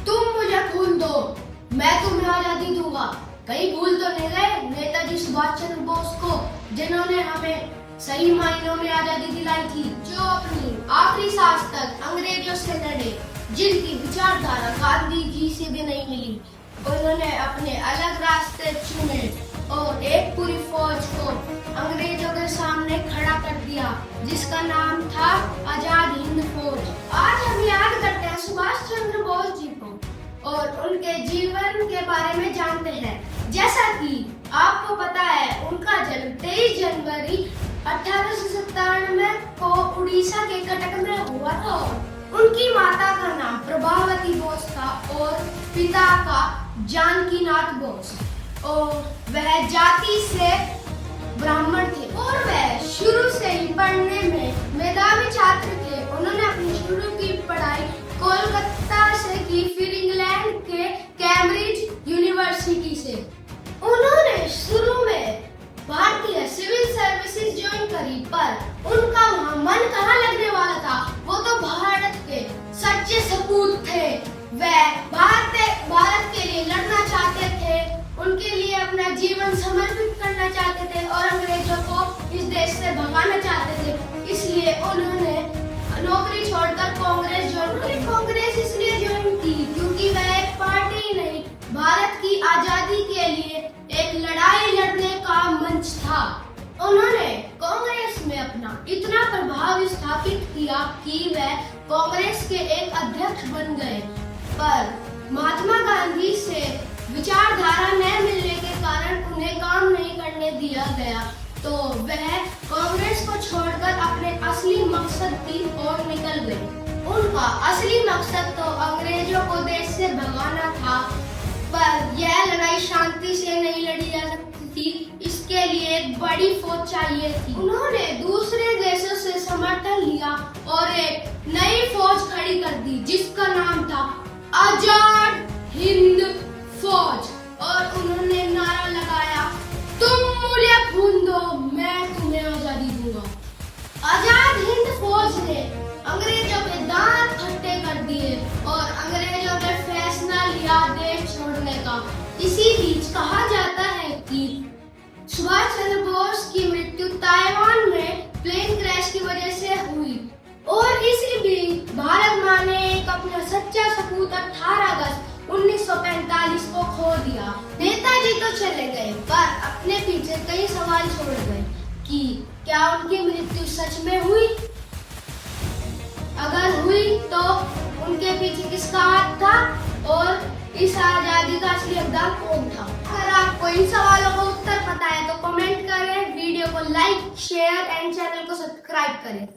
तुम मुझे खून दो, मैं तुम्हें आजादी दूंगा। कहीं भूल तो नहीं गए नेताजी सुभाष चंद्र बोस को, जिन्होंने हमें सही मायनों में आजादी दिलाई थी, जो अपनी आखिरी सांस तक अंग्रेजों से लड़े, जिनकी विचारधारा गांधी जी से भी नहीं मिली। उन्होंने अपने अलग रास्ते चुने और एक पूरी फौज को अंग्रेजों के सामने खड़ा कर दिया, जिसका नाम था आजाद हिंद फौज। आज हम याद करते हैं सुभाष चंद्र बोस जी को और उनके जीवन के बारे में जानते हैं। जैसा कि आपको पता है, उनका जन्म 23 जनवरी 1897 को उड़ीसा के कटक में हुआ था। उनकी माता का नाम प्रभावती बोस था और पिता का जानकीनाथ बोस, और वह जाति से ब्राह्मण थे और वह शुरू से ही पढ़ने में मेधावी छात्र थे। उन्होंने अपनी शुरू की पढ़ाई कोलकाता से की, फिर इंग्लैंड के कैम्ब्रिज यूनिवर्सिटी से। उन्होंने शुरू में भारतीय सिविल सर्विसेज ज्वाइन करी, पर उनका वहाँ मन कहाँ लगने वाला था। वो तो भारत के सच्चे सपूत थे। वह भारत के लिए लड़ना चाहते थे, उनके लिए अपना जीवन समर्पित करना चाहते थे और अंग्रेजों को इस देश से भगाना चाहते थे। इसलिए उन्होंने नौकरी छोड़कर कांग्रेस ज्वाइन की। कांग्रेस इसलिए ज्वाइन की क्योंकि वह एक पार्टी ही नहीं, भारत की आजादी के लिए एक लड़ाई लड़ने का मंच था। उन्होंने कांग्रेस में अपना इतना प्रभाव स्थापित किया कि वह कांग्रेस के एक अध्यक्ष बन गए, पर महात्मा गांधी से विचारधारा न मिलने के कारण उन्हें काम नहीं करने दिया गया, तो वह कांग्रेस को छोड़कर अपने असली मकसद की ओर निकल गए। उनका असली मकसद तो अंग्रेजों को देश से भगाना था, पर यह लड़ाई शांति से नहीं लड़ी जा सकती थी। इसके लिए एक बड़ी फौज चाहिए थी। उन्होंने दूसरे देशों से समर्थन लिया और एक नई फौज खड़ी कर दी, जिसका नाम था आजाद हिंद फौज। और उन्होंने नारा लगाया, तुम मुझे खून दो, मैं तुम्हें आजादी दूंगा। आजाद हिंद फौज ने अंग्रेजों के दांत खट्टे कर दिए और अंग्रेजों ने फैसला लिया देश छोड़ने का। इसी बीच कहा जाता है कि सुभाष चंद्र बोस की मृत्यु ताइवान में प्लेन क्रैश की वजह से हुई और इसी बीच भारत माँ ने एक अपना सच्चा सपूत 18 अगस्त 1945 को खो दिया। नेताजी तो चले गए, पर अपने पीछे कई सवाल छोड़ गए कि क्या उनकी मृत्यु सच में हुई? अगर हुई तो उनके पीछे किसका हाथ था और इस आजादी का असली हकदार कौन था? अगर आपको इन सवालों का उत्तर पता है तो कमेंट करें, वीडियो को लाइक, शेयर एंड चैनल को सब्सक्राइब करें।